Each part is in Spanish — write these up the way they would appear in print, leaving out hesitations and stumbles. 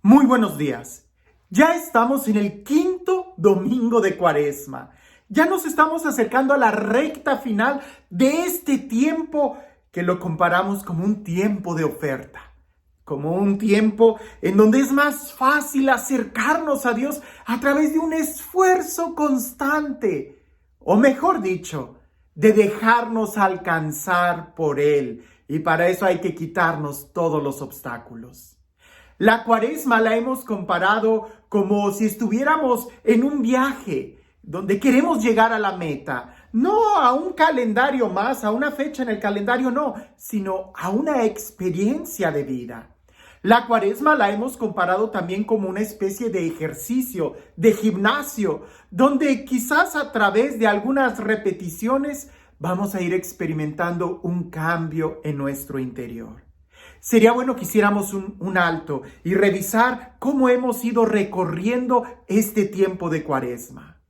Muy buenos días. Ya estamos en el quinto domingo de Cuaresma. Ya nos estamos acercando a la recta final de este tiempo que lo comparamos como un tiempo de oferta, como un tiempo en donde es más fácil acercarnos a Dios a través de un esfuerzo constante, o mejor dicho, de dejarnos alcanzar por Él. Y para eso hay que quitarnos todos los obstáculos. La Cuaresma la hemos comparado como si estuviéramos en un viaje donde queremos llegar a la meta. No a un calendario más, a una fecha en el calendario, no, sino a una experiencia de vida. La Cuaresma la hemos comparado también como una especie de ejercicio, de gimnasio, donde quizás a través de algunas repeticiones vamos a ir experimentando un cambio en nuestro interior. Sería bueno que hiciéramos un alto y revisar cómo hemos ido recorriendo este tiempo de Cuaresma.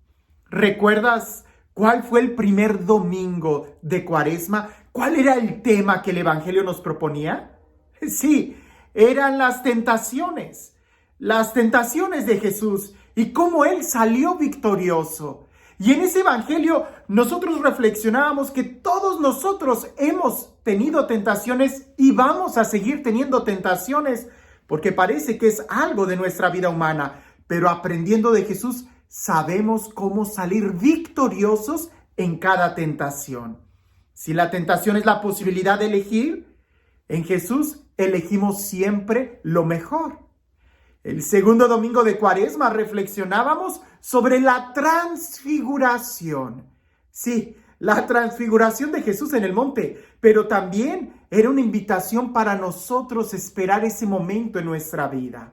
¿Recuerdas cuál fue el primer domingo de Cuaresma? ¿Cuál era el tema que el Evangelio nos proponía? Sí, eran las tentaciones de Jesús y cómo Él salió victorioso. Y en ese Evangelio nosotros reflexionábamos que todos nosotros hemos tenido tentaciones y vamos a seguir teniendo tentaciones porque parece que es algo de nuestra vida humana, pero aprendiendo de Jesús sabemos cómo salir victoriosos en cada tentación. Si la tentación es la posibilidad de elegir, en Jesús elegimos siempre lo mejor. El segundo domingo de Cuaresma reflexionábamos sobre la transfiguración. Sí, la transfiguración de Jesús en el monte, pero también era una invitación para nosotros esperar ese momento en nuestra vida.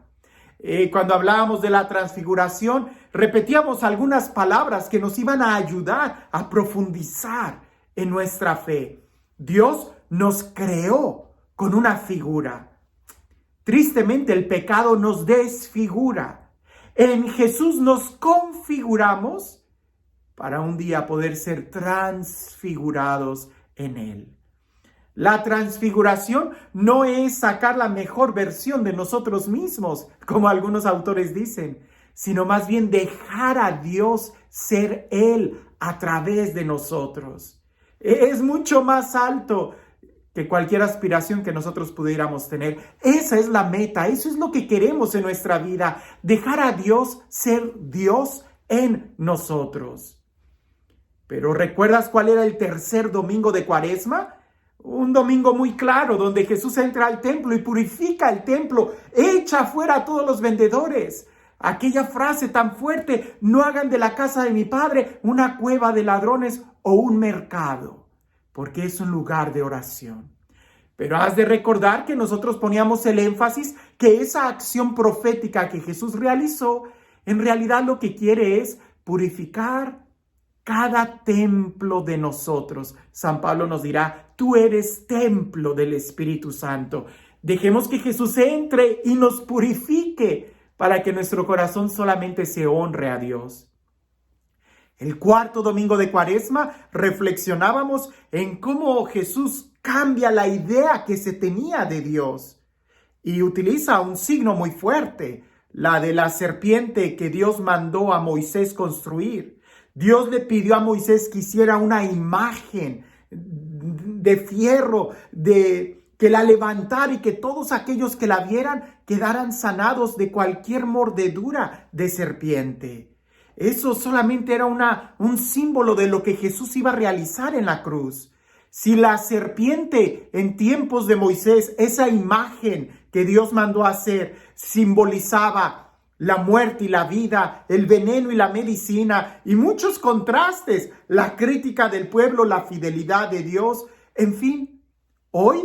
Cuando hablábamos de la transfiguración, repetíamos algunas palabras que nos iban a ayudar a profundizar en nuestra fe. Dios nos creó con una figura. Tristemente, el pecado nos desfigura. En Jesús nos configuramos para un día poder ser transfigurados en Él. La transfiguración no es sacar la mejor versión de nosotros mismos, como algunos autores dicen, sino más bien dejar a Dios ser Él a través de nosotros. Es mucho más alto que cualquier aspiración que nosotros pudiéramos tener. Esa es la meta, eso es lo que queremos en nuestra vida, dejar a Dios ser Dios en nosotros. Pero ¿recuerdas cuál era el tercer domingo de Cuaresma? Un domingo muy claro, donde Jesús entra al templo y purifica el templo, echa fuera a todos los vendedores. Aquella frase tan fuerte: no hagan de la casa de mi Padre una cueva de ladrones o un mercado, porque es un lugar de oración. Pero has de recordar que nosotros poníamos el énfasis que esa acción profética que Jesús realizó, en realidad lo que quiere es purificar cada templo de nosotros. San Pablo nos dirá: tú eres templo del Espíritu Santo. Dejemos que Jesús entre y nos purifique para que nuestro corazón solamente se honre a Dios. El cuarto domingo de Cuaresma reflexionábamos en cómo Jesús cambia la idea que se tenía de Dios y utiliza un signo muy fuerte, la de la serpiente que Dios mandó a Moisés construir. Dios le pidió a Moisés que hiciera una imagen de fierro, que la levantara y que todos aquellos que la vieran quedaran sanados de cualquier mordedura de serpiente. Eso solamente era un símbolo de lo que Jesús iba a realizar en la cruz. Si la serpiente en tiempos de Moisés, esa imagen que Dios mandó a hacer, simbolizaba la muerte y la vida, el veneno y la medicina, y muchos contrastes, la crítica del pueblo, la fidelidad de Dios, en fin, hoy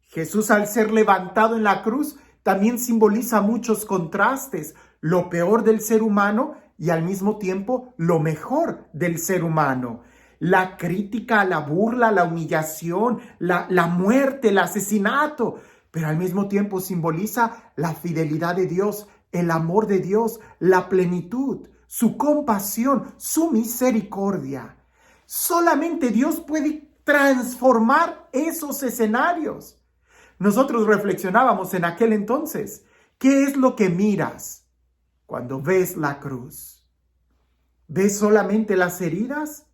Jesús, al ser levantado en la cruz, también simboliza muchos contrastes, lo peor del ser humano y al mismo tiempo lo mejor del ser humano. La crítica, la burla, la humillación, la muerte, el asesinato, pero al mismo tiempo simboliza la fidelidad de Dios, el amor de Dios, la plenitud, su compasión, su misericordia. Solamente Dios puede transformar esos escenarios. Nosotros reflexionábamos en aquel entonces ¿Qué es lo que miras cuando ves la cruz? ¿Ves solamente las heridas?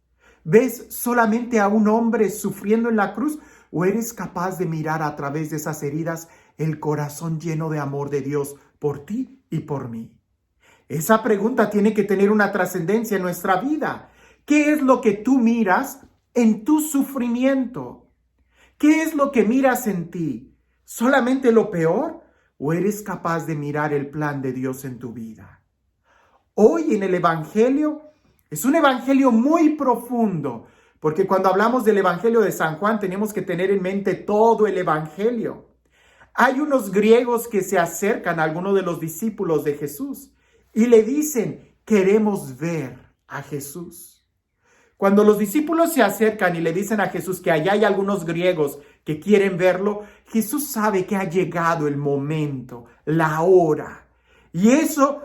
¿Ves solamente a un hombre sufriendo en la cruz? ¿O eres capaz de mirar a través de esas heridas el corazón lleno de amor de Dios por ti y por mí? Esa pregunta tiene que tener una trascendencia en nuestra vida. ¿Qué es lo que tú miras en tu sufrimiento? ¿Qué es lo que miras en ti? ¿Solamente lo peor? ¿O eres capaz de mirar el plan de Dios en tu vida? Hoy en el Evangelio es un Evangelio muy profundo, porque cuando hablamos del Evangelio de San Juan tenemos que tener en mente todo el Evangelio. Hay unos griegos que se acercan a alguno de los discípulos de Jesús y le dicen, queremos ver a Jesús. Cuando los discípulos se acercan y le dicen a Jesús que allá hay algunos griegos que quieren verlo, Jesús sabe que ha llegado el momento, la hora. Y eso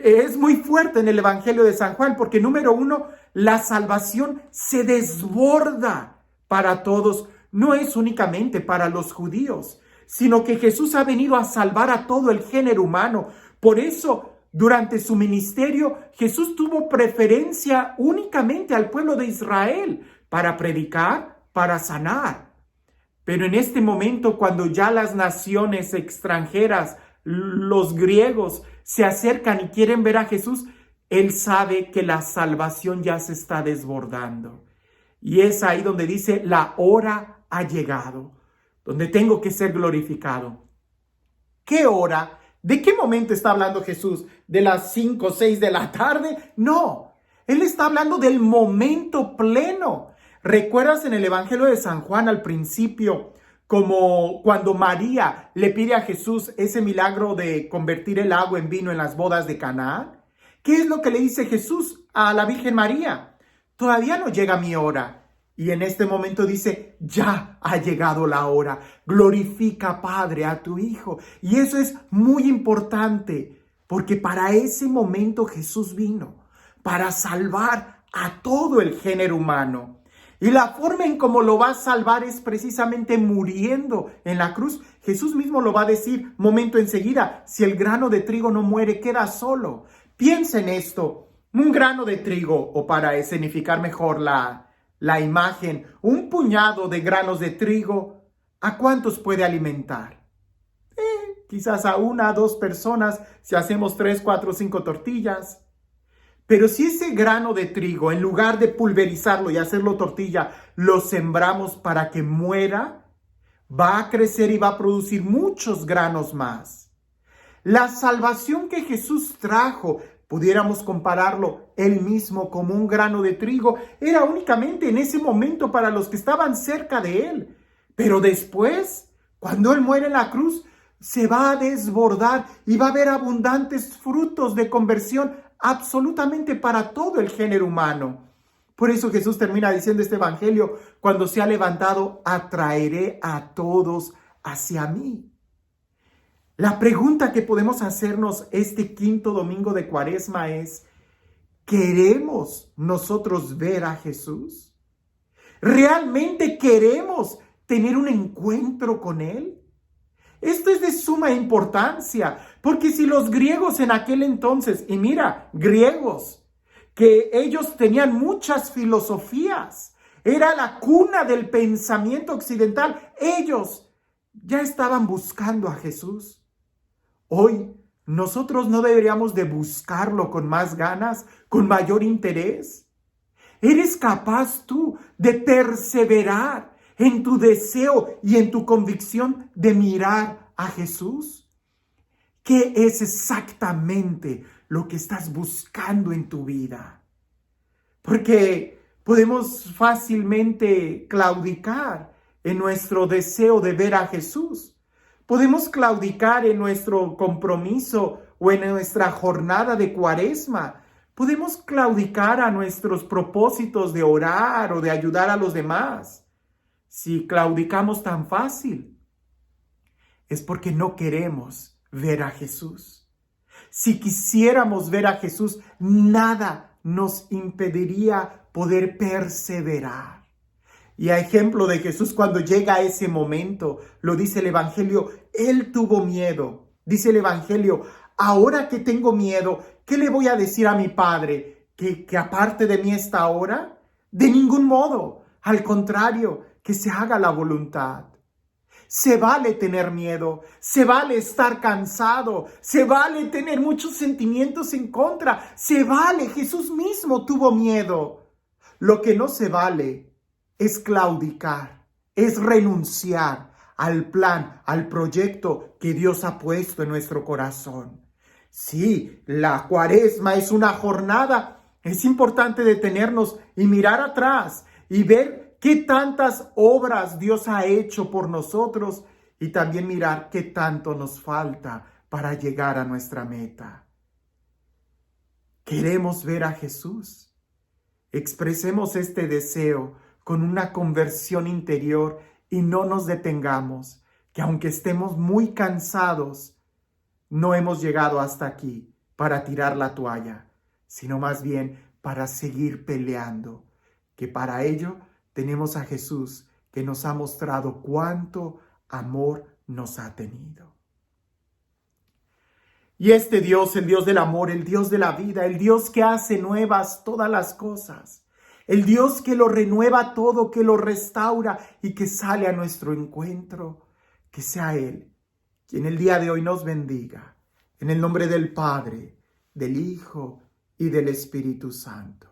es muy fuerte en el Evangelio de San Juan, porque número uno, la salvación se desborda para todos. No es únicamente para los judíos, sino que Jesús ha venido a salvar a todo el género humano. Por eso, durante su ministerio, Jesús tuvo preferencia únicamente al pueblo de Israel para predicar, para sanar. Pero en este momento, cuando ya las naciones extranjeras, los griegos, se acercan y quieren ver a Jesús, Él sabe que la salvación ya se está desbordando. Y es ahí donde dice, la hora ha llegado, donde tengo que ser glorificado. ¿Qué hora? ¿De qué momento está hablando Jesús? ¿De las 5 o 6 de la tarde? No, Él está hablando del momento pleno. ¿Recuerdas en el Evangelio de San Juan al principio, como cuando María le pide a Jesús ese milagro de convertir el agua en vino en las bodas de Caná? ¿Qué es lo que le dice Jesús a la Virgen María? Todavía no llega mi hora. Y en este momento dice, ya ha llegado la hora. Glorifica, Padre, a tu Hijo. Y eso es muy importante, porque para ese momento Jesús vino, para salvar a todo el género humano. Y la forma en cómo lo va a salvar es precisamente muriendo en la cruz. Jesús mismo lo va a decir momento enseguida. Si el grano de trigo no muere, queda solo. Piensa en esto. Un grano de trigo, o para escenificar mejor la imagen, un puñado de granos de trigo, ¿a cuántos puede alimentar? Quizás a 1 o 2 personas si hacemos 3, 4, 5 tortillas. Pero si ese grano de trigo, en lugar de pulverizarlo y hacerlo tortilla, lo sembramos para que muera, va a crecer y va a producir muchos granos más. La salvación que Jesús trajo, pudiéramos compararlo él mismo como un grano de trigo, era únicamente en ese momento para los que estaban cerca de él. Pero después, cuando él muere en la cruz, se va a desbordar y va a haber abundantes frutos de conversión absolutamente para todo el género humano. Por eso Jesús termina diciendo este evangelio, cuando se ha levantado, atraeré a todos hacia mí. La pregunta que podemos hacernos este 5º domingo de Cuaresma es, ¿queremos nosotros ver a Jesús? ¿Realmente queremos tener un encuentro con Él? Esto es de suma importancia, porque si los griegos en aquel entonces, y mira, griegos, que ellos tenían muchas filosofías, era la cuna del pensamiento occidental, ellos ya estaban buscando a Jesús. Hoy, nosotros no deberíamos de buscarlo con más ganas, con mayor interés. ¿Eres capaz tú de perseverar en tu deseo y en tu convicción de mirar a Jesús? ¿Qué es exactamente lo que estás buscando en tu vida? Porque podemos fácilmente claudicar en nuestro deseo de ver a Jesús. Podemos claudicar en nuestro compromiso o en nuestra jornada de Cuaresma. Podemos claudicar a nuestros propósitos de orar o de ayudar a los demás. Si claudicamos tan fácil, es porque no queremos ver a Jesús. Si quisiéramos ver a Jesús, nada nos impediría poder perseverar. Y a ejemplo de Jesús, cuando llega a ese momento, lo dice el Evangelio, Él tuvo miedo Dice el Evangelio, ahora que tengo miedo, ¿qué le voy a decir a mi Padre? ¿Que aparte de mí está ahora? De ningún modo. Al contrario, que se haga la voluntad. Se vale tener miedo, se vale estar cansado, se vale tener muchos sentimientos en contra, se vale, Jesús mismo tuvo miedo. Lo que no se vale es claudicar, es renunciar al plan, al proyecto que Dios ha puesto en nuestro corazón. Sí, la Cuaresma es una jornada. Es importante detenernos y mirar atrás y ver qué tantas obras Dios ha hecho por nosotros y también mirar qué tanto nos falta para llegar a nuestra meta. Queremos ver a Jesús. Expresemos este deseo con una conversión interior y no nos detengamos, que aunque estemos muy cansados, no hemos llegado hasta aquí para tirar la toalla, sino más bien para seguir peleando, que para ello tenemos a Jesús que nos ha mostrado cuánto amor nos ha tenido. Y este Dios, el Dios del amor, el Dios de la vida, el Dios que hace nuevas todas las cosas, el Dios que lo renueva todo, que lo restaura y que sale a nuestro encuentro, que sea Él quien el día de hoy nos bendiga, en el nombre del Padre, del Hijo y del Espíritu Santo.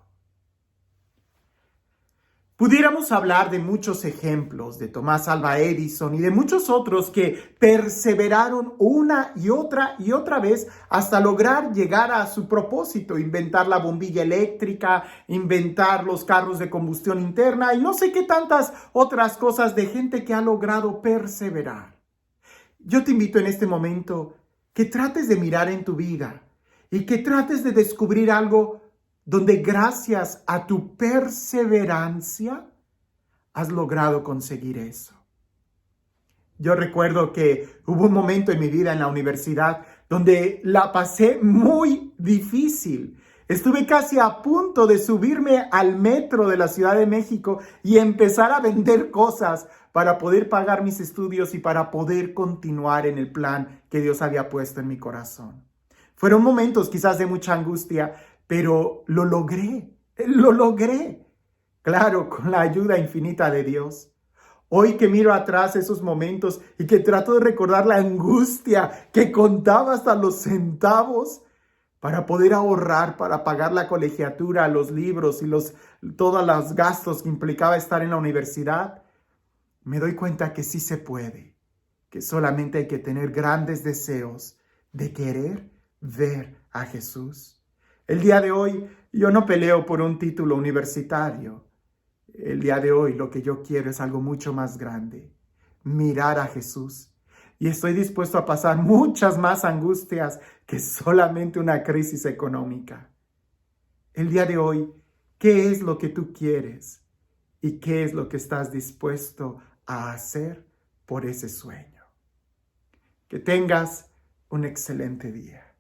Pudiéramos hablar de muchos ejemplos de Tomás Alva Edison y de muchos otros que perseveraron una y otra vez hasta lograr llegar a su propósito, inventar la bombilla eléctrica, inventar los carros de combustión interna y no sé qué tantas otras cosas de gente que ha logrado perseverar. Yo te invito en este momento que trates de mirar en tu vida y que trates de descubrir algo donde gracias a tu perseverancia has logrado conseguir eso. Yo recuerdo que hubo un momento en mi vida en la universidad donde la pasé muy difícil. Estuve casi a punto de subirme al metro de la Ciudad de México y empezar a vender cosas para poder pagar mis estudios y para poder continuar en el plan que Dios había puesto en mi corazón. Fueron momentos quizás de mucha angustia, pero lo logré. Claro, con la ayuda infinita de Dios. Hoy que miro atrás esos momentos y que trato de recordar la angustia que contaba hasta los centavos para poder ahorrar, para pagar la colegiatura, los libros y todos los gastos que implicaba estar en la universidad, me doy cuenta que sí se puede, que solamente hay que tener grandes deseos de querer ver a Jesús. El día de hoy yo no peleo por un título universitario. El día de hoy lo que yo quiero es algo mucho más grande, mirar a Jesús. Y estoy dispuesto a pasar muchas más angustias que solamente una crisis económica. El día de hoy, ¿qué es lo que tú quieres? ¿Y qué es lo que estás dispuesto a hacer por ese sueño? Que tengas un excelente día.